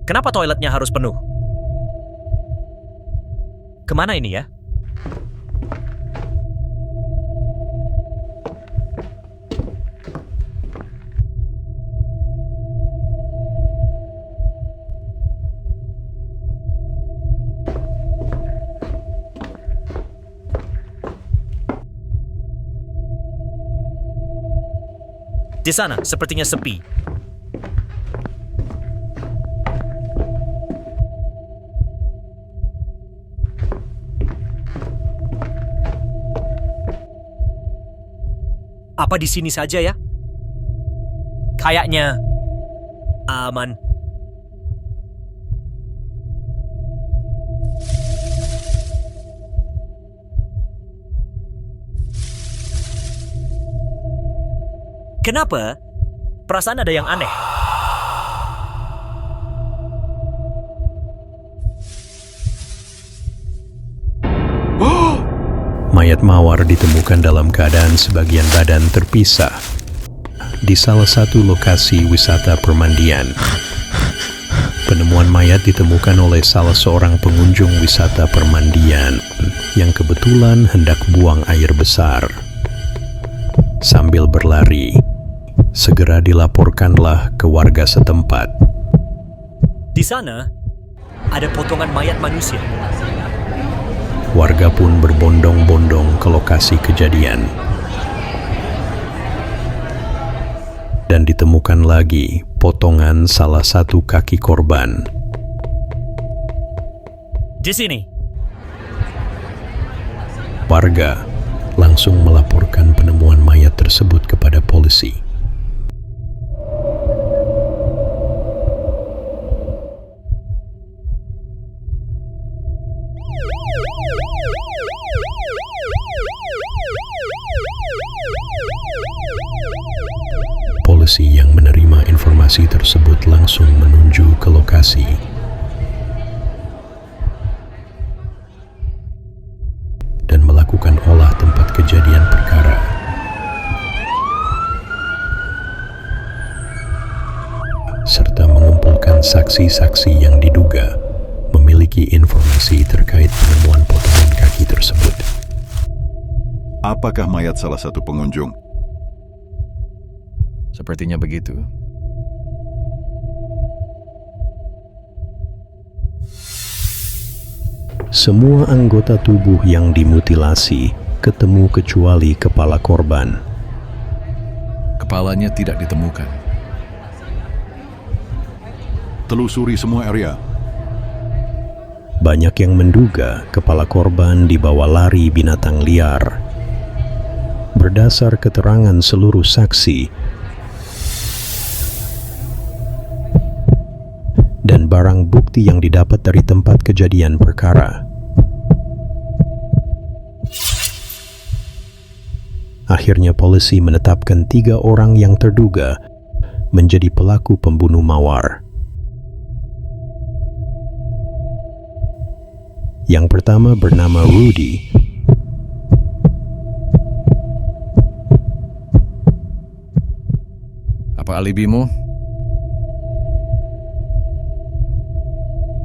Kenapa toiletnya harus penuh? Kemana ini ya? Di sana, sepertinya sepi. Apa di sini saja ya? Kayaknya aman. Kenapa? Perasaan ada yang aneh. Mayat Mawar ditemukan dalam keadaan sebagian badan terpisah di salah satu lokasi wisata permandian. Penemuan mayat ditemukan oleh salah seorang pengunjung wisata permandian yang kebetulan hendak buang air besar. Sambil berlari, segera dilaporkanlah ke warga setempat. Di sana ada potongan mayat manusia. Warga pun berbondong-bondong ke lokasi kejadian. Dan ditemukan lagi potongan salah satu kaki korban. Di sini. Warga langsung melaporkan penemuan mayat tersebut kepada polisi. Polisi yang menerima informasi tersebut langsung menuju ke lokasi. Dan melakukan olah tempat kejadian perkara. Serta mengumpulkan saksi-saksi yang diduga memiliki informasi terkait penemuan potongan kaki tersebut. Apakah mayat salah satu pengunjung? Sepertinya begitu. Semua anggota tubuh yang dimutilasi ketemu kecuali kepala korban. Kepalanya tidak ditemukan. Telusuri semua area. Banyak yang menduga kepala korban dibawa lari binatang liar. Berdasar keterangan seluruh saksi dan barang bukti yang didapat dari tempat kejadian perkara. Akhirnya polisi menetapkan 3 orang yang terduga menjadi pelaku pembunuh Mawar. Yang pertama bernama Rudy. Apa alibimu?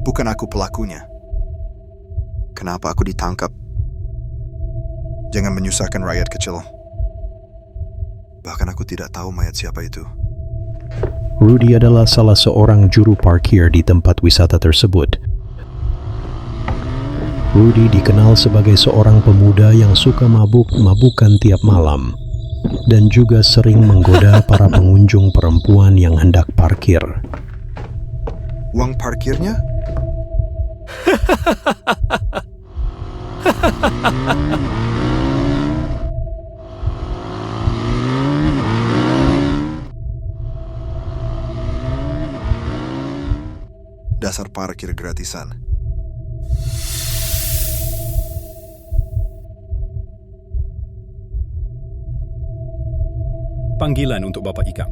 Bukan aku pelakunya. Kenapa aku ditangkap? Jangan menyusahkan rakyat kecil. Bahkan aku tidak tahu mayat siapa itu. Rudy adalah salah seorang juru parkir di tempat wisata tersebut. Rudy dikenal sebagai seorang pemuda yang suka mabuk-mabukan tiap malam dan juga sering menggoda para pengunjung perempuan yang hendak parkir. Uang parkirnya? Dasar parkir gratisan. Panggilan untuk Bapak Ikang.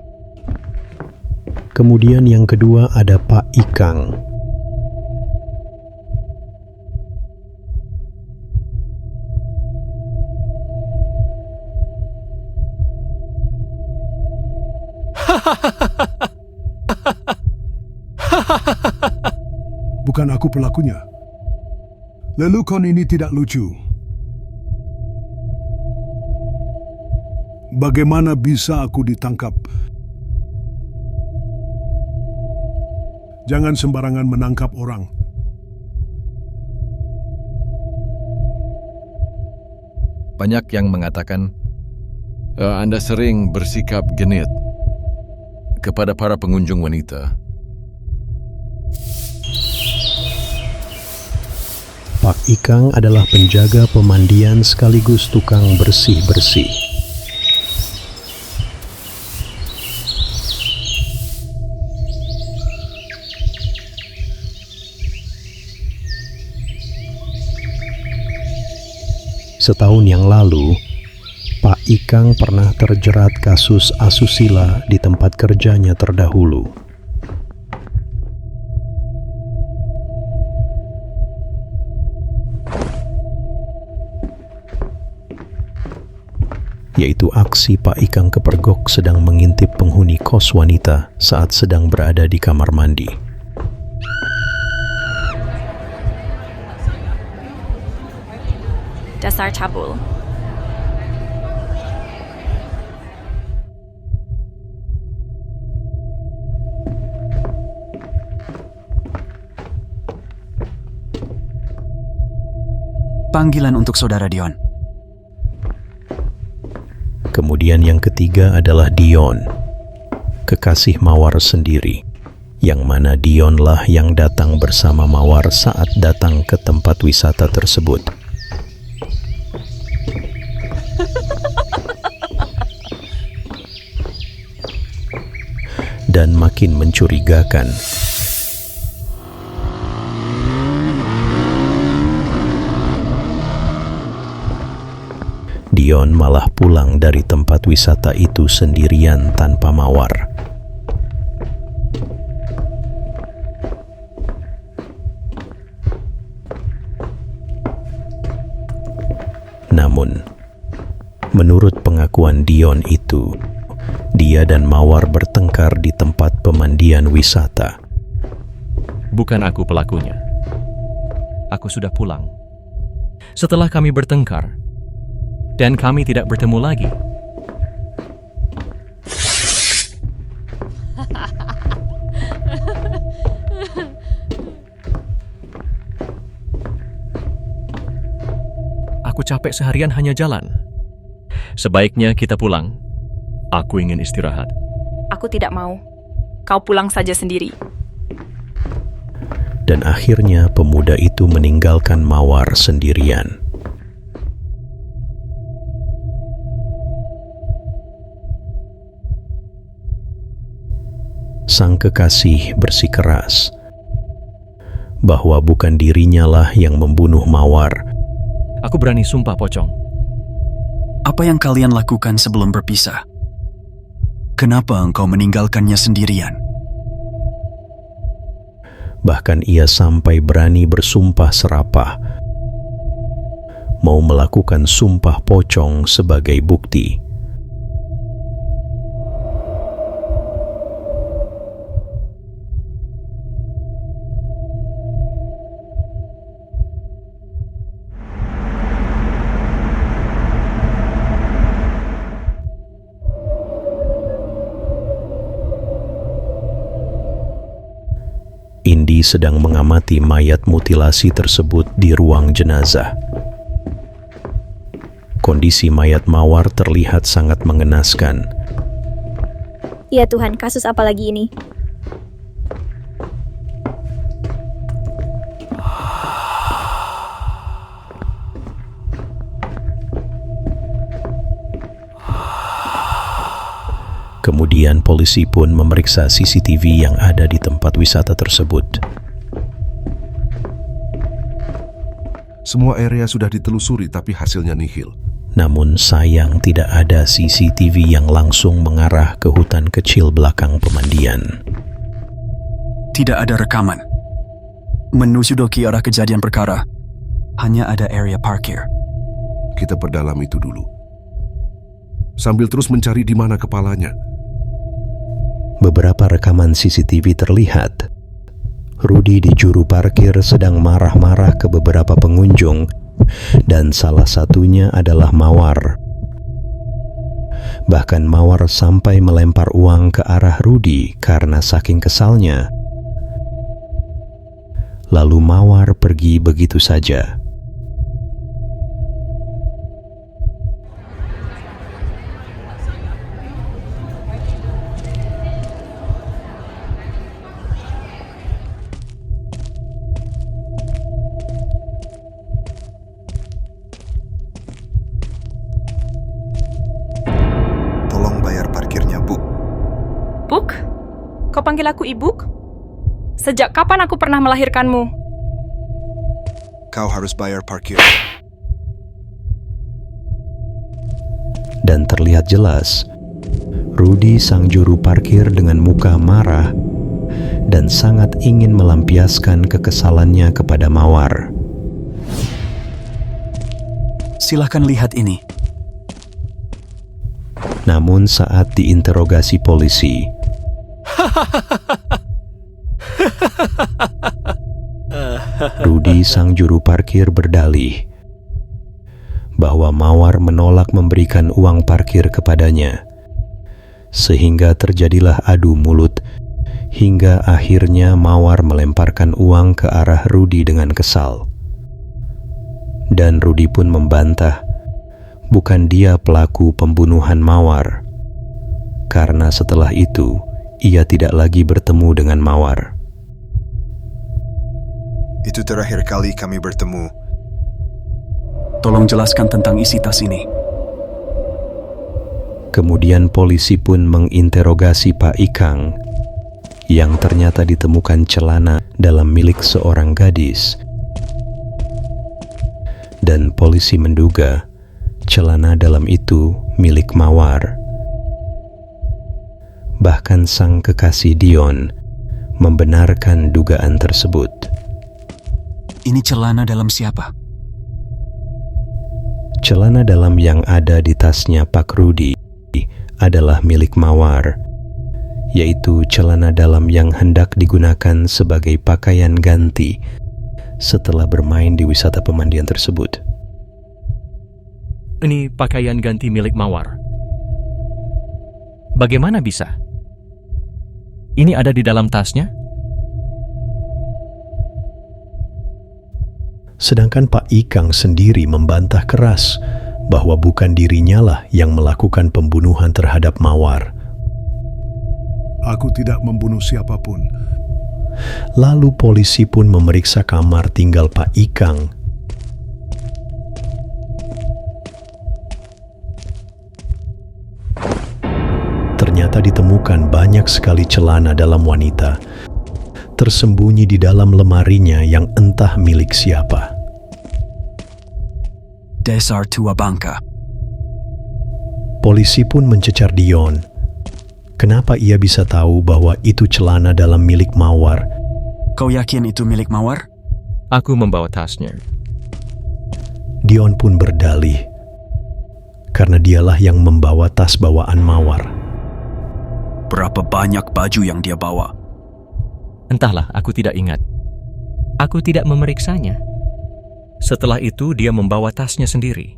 Kemudian yang kedua ada Pak Ikang. aku pelakunya. Lelucon ini tidak lucu. Bagaimana bisa aku ditangkap? Jangan sembarangan menangkap orang. Banyak yang mengatakan Anda sering bersikap genit kepada para pengunjung wanita. Pak Ikang adalah penjaga pemandian sekaligus tukang bersih-bersih. Setahun yang lalu, Pak Ikang pernah terjerat kasus asusila di tempat kerjanya terdahulu. Yaitu aksi Pak Ikang kepergok sedang mengintip penghuni kos wanita saat sedang berada di kamar mandi. Dasar cabul. Panggilan untuk Saudara Dion. Kemudian yang ketiga adalah Dion, kekasih Mawar sendiri, yang mana Dionlah yang datang bersama Mawar saat datang ke tempat wisata tersebut. Dan makin mencurigakan. Dion malah pulang dari tempat wisata itu sendirian tanpa Mawar. Namun, menurut pengakuan Dion itu, dia dan Mawar bertengkar di tempat pemandian wisata. Bukan aku pelakunya. Aku sudah pulang. Setelah kami bertengkar, dan kami tidak bertemu lagi. Aku capek seharian hanya jalan. Sebaiknya kita pulang. Aku ingin istirahat. Aku tidak mau. Kau pulang saja sendiri. Dan akhirnya pemuda itu meninggalkan Mawar sendirian. Sang kekasih bersikeras bahwa bukan dirinya lah yang membunuh Mawar. Aku berani sumpah, Pocong. Apa yang kalian lakukan sebelum berpisah? Kenapa engkau meninggalkannya sendirian? Bahkan ia sampai berani bersumpah serapah, mau melakukan sumpah pocong sebagai bukti. Indi sedang mengamati mayat mutilasi tersebut di ruang jenazah. Kondisi mayat Mawar terlihat sangat mengenaskan. Ya Tuhan, kasus apa lagi ini? Kemudian polisi pun memeriksa CCTV yang ada di tempat wisata tersebut. Semua area sudah ditelusuri tapi hasilnya nihil. Namun sayang tidak ada CCTV yang langsung mengarah ke hutan kecil belakang pemandian. Tidak ada rekaman. Menusudoki arah kejadian perkara, hanya ada area parkir. Kita perdalam itu dulu. Sambil terus mencari di mana kepalanya. Beberapa rekaman CCTV terlihat Rudy di juru parkir sedang marah-marah ke beberapa pengunjung, dan salah satunya adalah Mawar. Bahkan Mawar sampai melempar uang ke arah Rudy karena saking kesalnya. Lalu Mawar pergi begitu saja. Tolong bayar parkirnya, Bu. Buk? Kau panggil aku Ibuk? Sejak kapan aku pernah melahirkanmu? Kau harus bayar parkir. Dan terlihat jelas, Rudy sang juru parkir dengan muka marah dan sangat ingin melampiaskan kekesalannya kepada Mawar. Silahkan lihat ini. Namun saat diinterogasi polisi, Rudy sang juru parkir berdalih bahwa Mawar menolak memberikan uang parkir kepadanya, sehingga terjadilah adu mulut hingga akhirnya Mawar melemparkan uang ke arah Rudy dengan kesal. Dan Rudy pun membantah bukan dia pelaku pembunuhan Mawar, karena setelah itu ia tidak lagi bertemu dengan Mawar. Itu terakhir kali kami bertemu. Tolong jelaskan tentang isi tas ini. Kemudian polisi pun menginterogasi Pak Ikang, yang ternyata ditemukan celana dalam milik seorang gadis. Dan polisi menduga celana dalam itu milik Mawar. Bahkan sang kekasih Dion membenarkan dugaan tersebut. Ini celana dalam siapa? Celana dalam yang ada di tasnya Pak Rudy adalah milik Mawar, yaitu celana dalam yang hendak digunakan sebagai pakaian ganti setelah bermain di wisata pemandian tersebut. Ini pakaian ganti milik Mawar. Bagaimana bisa? Ini ada di dalam tasnya? Sedangkan Pak Ikang sendiri membantah keras bahwa bukan dirinya lah yang melakukan pembunuhan terhadap Mawar. Aku tidak membunuh siapapun. Lalu polisi pun memeriksa kamar tinggal Pak Ikang. Ternyata ditemukan banyak sekali celana dalam wanita, tersembunyi di dalam lemarinya yang entah milik siapa. Dasar tua bangka. Polisi pun mencecar Dion. Kenapa ia bisa tahu bahwa itu celana dalam milik Mawar? Kau yakin itu milik Mawar? Aku membawa tasnya. Dion pun berdalih, karena dialah yang membawa tas bawaan Mawar. Berapa banyak baju yang dia bawa? Entahlah, aku tidak ingat. Aku tidak memeriksanya. Setelah itu dia membawa tasnya sendiri.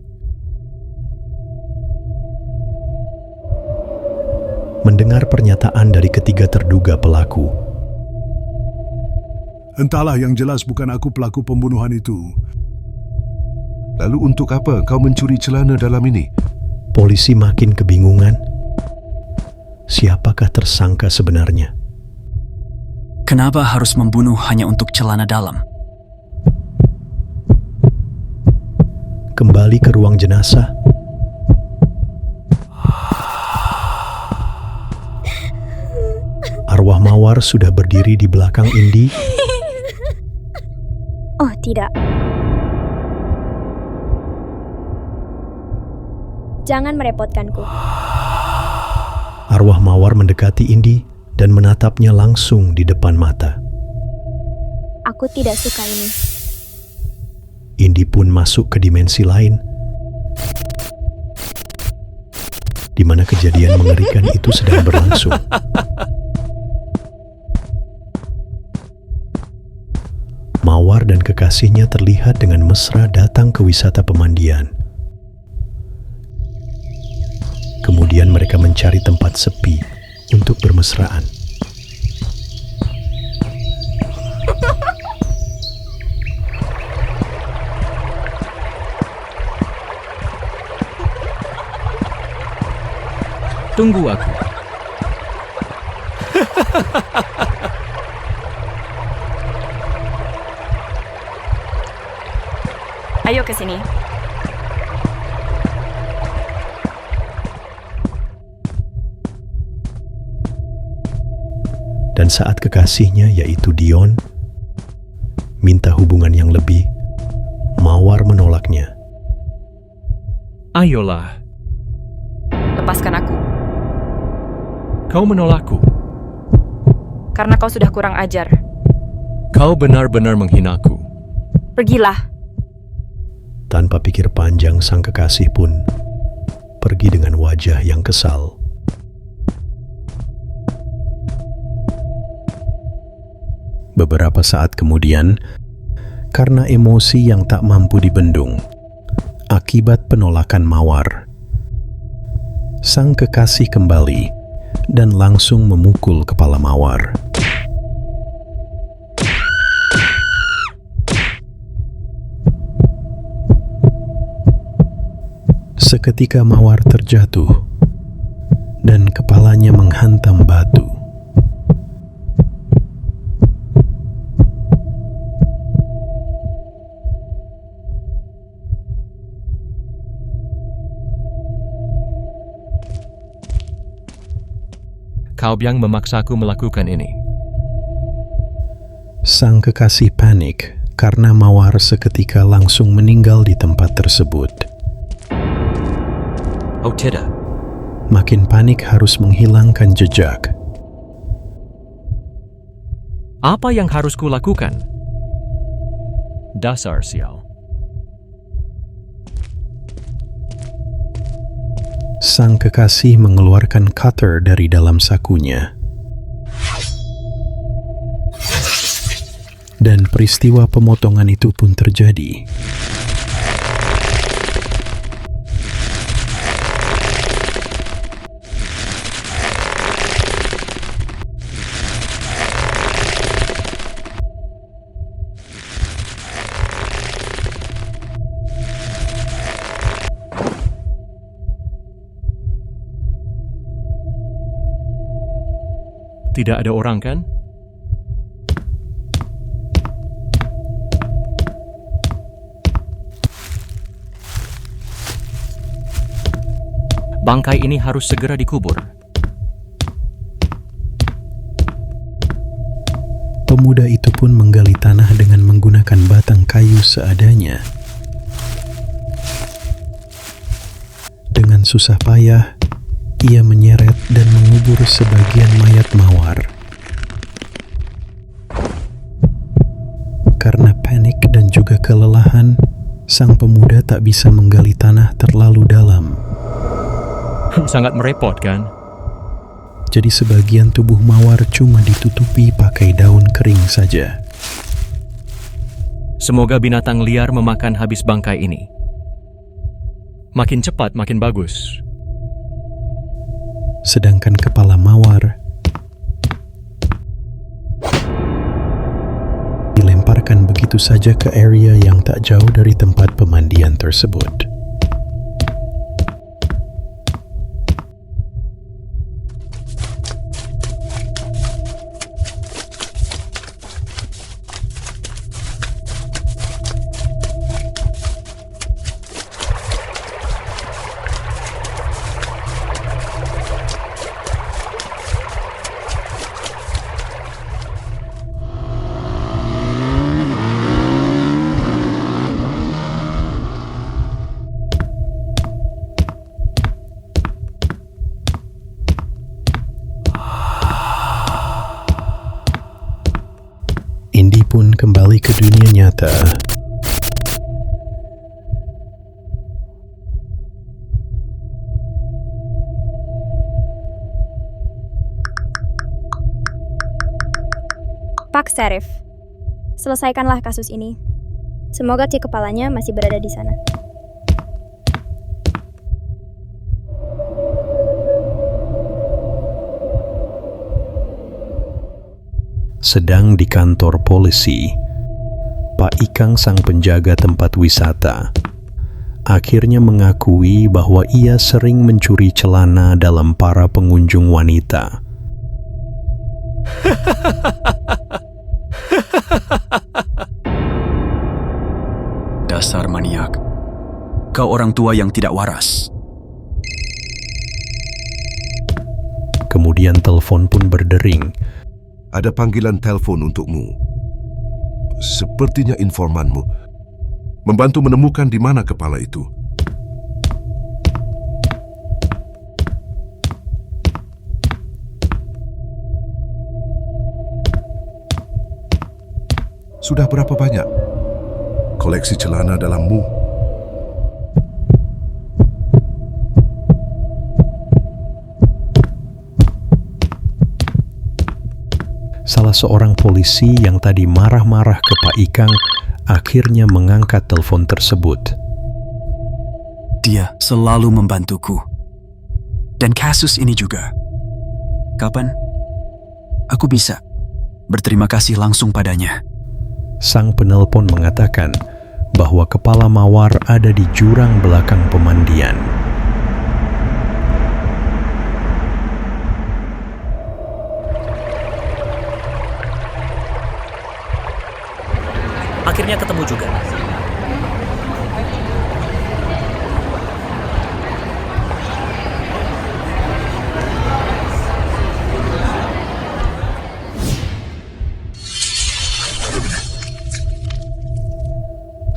Mendengar pernyataan dari ketiga terduga pelaku, Entahlah, yang jelas bukan aku pelaku pembunuhan itu. Lalu untuk apa kau mencuri celana dalam ini? polisi makin kebingungan. Siapakah tersangka sebenarnya? Kenapa harus membunuh hanya untuk celana dalam? Kembali ke ruang jenazah, arwah Mawar sudah berdiri di belakang Indi. Oh, tidak. Jangan merepotkanku. Arwah Mawar mendekati Indi dan menatapnya langsung di depan mata. Aku tidak suka ini. Indi pun masuk ke dimensi lain, di mana kejadian mengerikan itu sedang berlangsung. Mawar dan kekasihnya terlihat dengan mesra datang ke wisata pemandian. Kemudian mereka mencari tempat sepi untuk bermesraan. Tunggu aku. Ayo ke sini. Dan saat kekasihnya, yaitu Dion, minta hubungan yang lebih, Mawar menolaknya. Ayolah, Lepaskan aku. kau menolakku. Karena kau sudah kurang ajar. Kau benar-benar menghinaku. Pergilah. Tanpa pikir panjang, sang kekasih pun pergi dengan wajah yang kesal. Beberapa saat kemudian, karena emosi yang tak mampu dibendung, akibat penolakan Mawar, sang kekasih kembali dan langsung memukul kepala Mawar. Seketika Mawar terjatuh dan kepalanya menghantam batu. Kau yang memaksaku melakukan ini. Sang kekasih panik karena Mawar seketika langsung meninggal di tempat tersebut. Oh tidak. Makin panik harus menghilangkan jejak. Apa yang harus kulakukan? Dasar sial. Sang kekasih mengeluarkan cutter dari dalam sakunya. Dan peristiwa pemotongan itu pun terjadi. Tidak ada orang kan? Bangkai ini harus segera dikubur. Pemuda itu pun menggali tanah dengan menggunakan batang kayu seadanya. Dengan susah payah, ia menyeret dan mengubur sebagian mayat Mawar. Karena panik dan juga kelelahan, sang pemuda tak bisa menggali tanah terlalu dalam. Sangat merepotkan. Jadi sebagian tubuh Mawar cuma ditutupi pakai daun kering saja. Semoga binatang liar memakan habis bangkai ini. Makin cepat makin bagus. Sedangkan kepala Mawar dilemparkan begitu saja ke area yang tak jauh dari tempat pemandian tersebut. Indy pun kembali ke dunia nyata. Pak Sheriff, Selesaikanlah kasus ini. Semoga si kepalanya masih berada di sana. Sedang di kantor polisi, Pak Ikang sang penjaga tempat wisata akhirnya mengakui bahwa ia sering mencuri celana dalam para pengunjung wanita. Dasar maniak. Kau orang tua yang tidak waras. Kemudian telepon pun berdering. Ada panggilan telepon untukmu. Sepertinya informanmu membantu menemukan di mana kepala itu. Sudah berapa banyak koleksi celana dalammu? Salah seorang polisi yang tadi marah-marah ke Pak Ikang akhirnya mengangkat telepon tersebut. Dia selalu membantuku. Dan kasus ini juga. Kapan aku bisa berterima kasih langsung padanya? Sang penelpon mengatakan bahwa kepala mawar ada di jurang belakang pemandian. Akhirnya ketemu juga.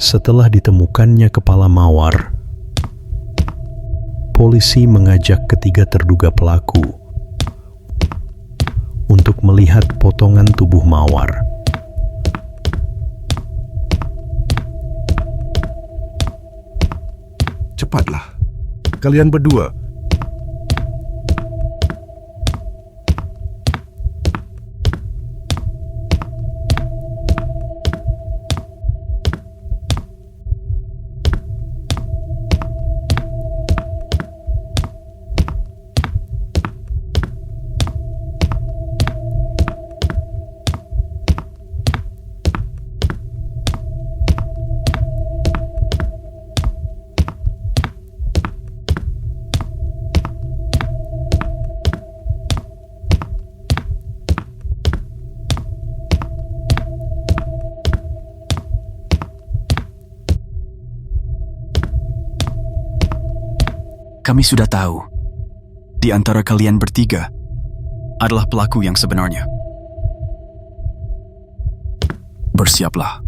Setelah ditemukannya kepala mawar, polisi mengajak ketiga terduga pelaku untuk melihat potongan tubuh mawar. Cepatlah, kalian berdua. Kami sudah tahu, di antara kalian bertiga adalah pelaku yang sebenarnya. Bersiaplah.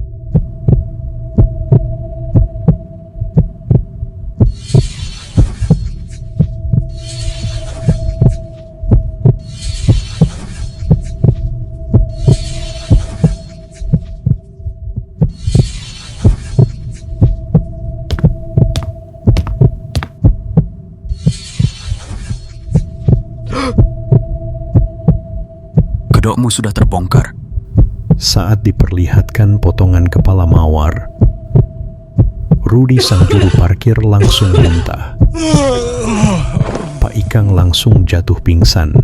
Kedokmu sudah terbongkar. Saat diperlihatkan potongan kepala mawar, Rudy sang juru parkir langsung muntah. Pak Ikang langsung jatuh pingsan.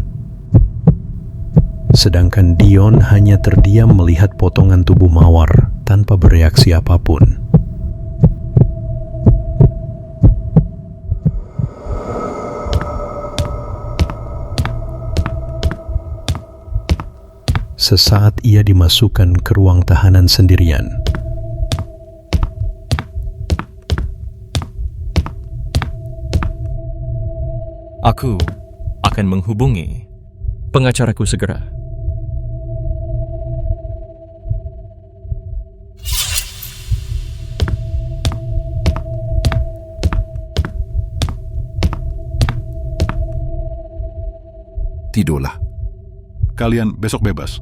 Sedangkan Dion hanya terdiam melihat potongan tubuh mawar tanpa bereaksi apapun. Sesaat ia dimasukkan ke ruang tahanan sendirian. Aku akan menghubungi pengacaraku segera. Tidurlah. Kalian besok bebas.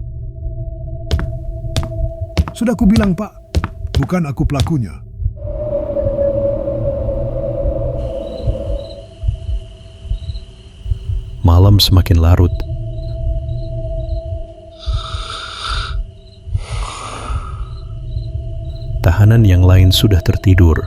Sudah ku bilang, Pak. Bukan aku pelakunya. Malam semakin larut. tahanan yang lain sudah tertidur.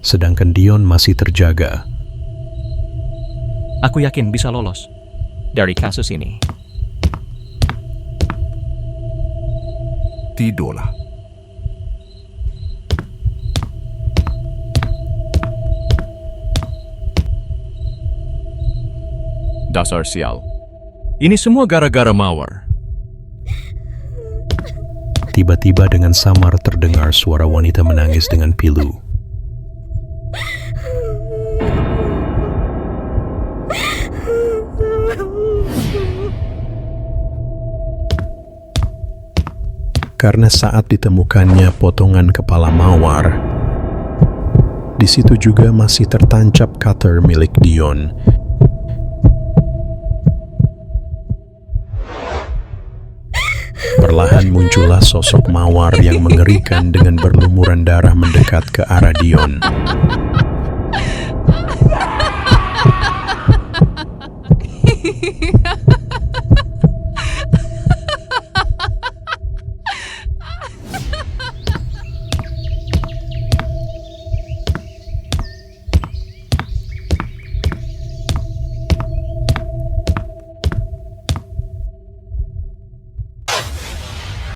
Sedangkan Dion masih terjaga. Aku yakin bisa lolos dari kasus ini. Tidurlah. Dasar sial. Ini semua gara-gara Mawar. Tiba-tiba dengan samar terdengar suara wanita menangis dengan pilu. Karena saat ditemukannya potongan kepala Mawar, di situ juga masih tertancap cutter milik Dion. Perlahan muncullah sosok Mawar yang mengerikan dengan berlumuran darah mendekat ke arah Dion.